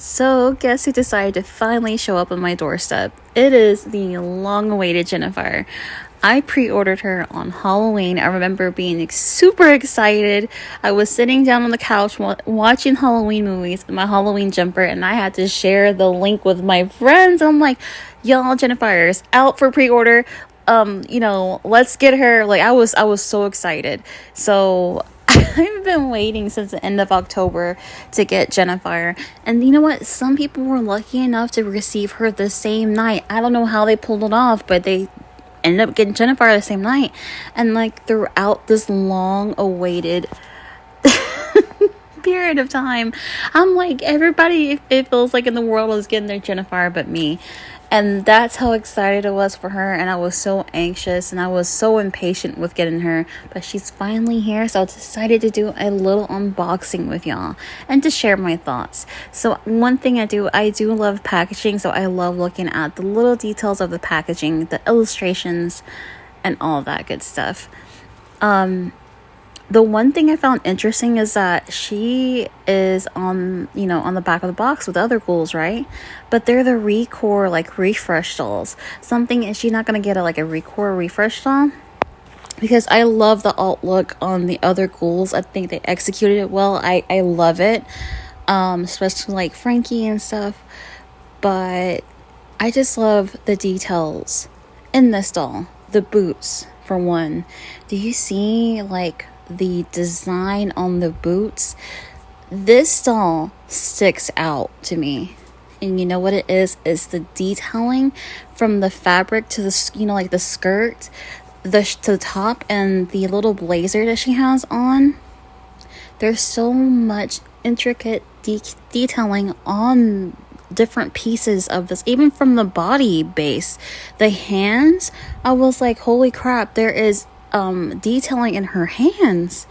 So, guess who decided to finally show up on my doorstep? It is the long-awaited Jinafire. I pre-ordered her on Halloween. I remember being super excited. I was sitting down on the couch watching Halloween movies in my Halloween jumper, and I had to share the link with my friends. I'm like, y'all, Jinafire's out for pre-order. Let's get her. Like, I was so excited. So I've been waiting since the end of October to get Jinafire. And you know what? Some people were lucky enough to receive her the same night. I don't know how they pulled it off, but they ended up getting Jinafire the same night. And like throughout this long awaited period of time, I'm like, everybody, it feels like in the world is getting their Jinafire but me. And that's how excited I was for her, and I was so anxious and I was so impatient with getting her, but she's finally here. So I decided to do a little unboxing with y'all and to share my thoughts. So one thing I do love packaging, so I love looking at the little details of the packaging, the illustrations, and all that good stuff. The one thing I found interesting is that she is on the back of the box with other ghouls, right? But they're the Recore, like, refresh dolls. Something, is she not going to get a Recore refresh doll? Because I love the alt look on the other ghouls. I think they executed it well. I love it. Especially like Frankie and stuff. But I just love the details in this doll. The boots, for one. Do you see, like, the design on the boots? This doll sticks out to me, and you know what it is the detailing from the fabric to the like the skirt, to the top, and the little blazer that she has on. There's so much intricate detailing on different pieces of this, even from the body base. The hands, I was like, holy crap, there is detailing in her hands.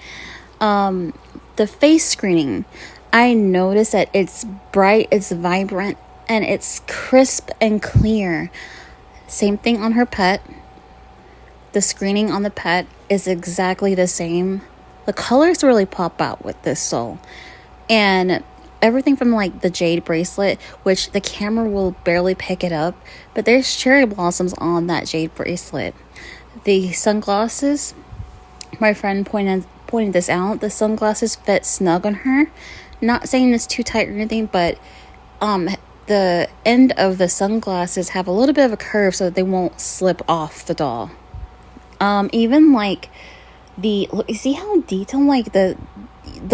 The face screening, I noticed that it's bright, it's vibrant, and it's crisp and clear. Same thing on her pet. The screening on the pet is exactly the same. The colors really pop out with this soul. And everything from like the jade bracelet, which the camera will barely pick it up, but there's cherry blossoms on that jade bracelet. The sunglasses, my friend pointed this out. The sunglasses fit snug on her. Not saying it's too tight or anything, but the end of the sunglasses have a little bit of a curve so that they won't slip off the doll. Even like you see how detailed, like the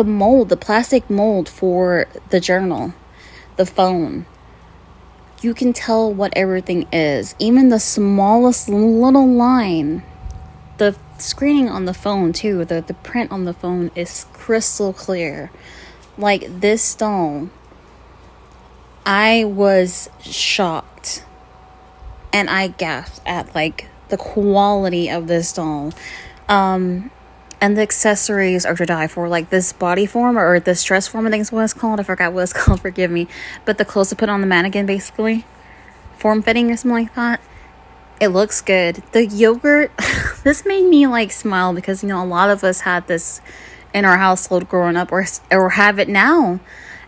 mold, the plastic mold for the journal, the phone. You can tell what everything is. Even the smallest little line. The screening on the phone too, the print on the phone is crystal clear. Like, this doll, I was shocked. And I gasped at like the quality of this doll. And the accessories are to die for. Like this body form, or this dress form, I think is what it's called. I forgot what it's called, forgive me. But the clothes to put on the mannequin, basically. Form fitting or something like that. It looks good. The yogurt, this made me like smile because, a lot of us had this in our household growing up, or have it now.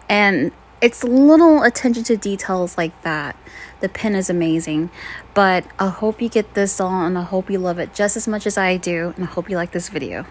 And it's little attention to details like that. The pin is amazing. But I hope you get this doll, and I hope you love it just as much as I do. And I hope you like this video.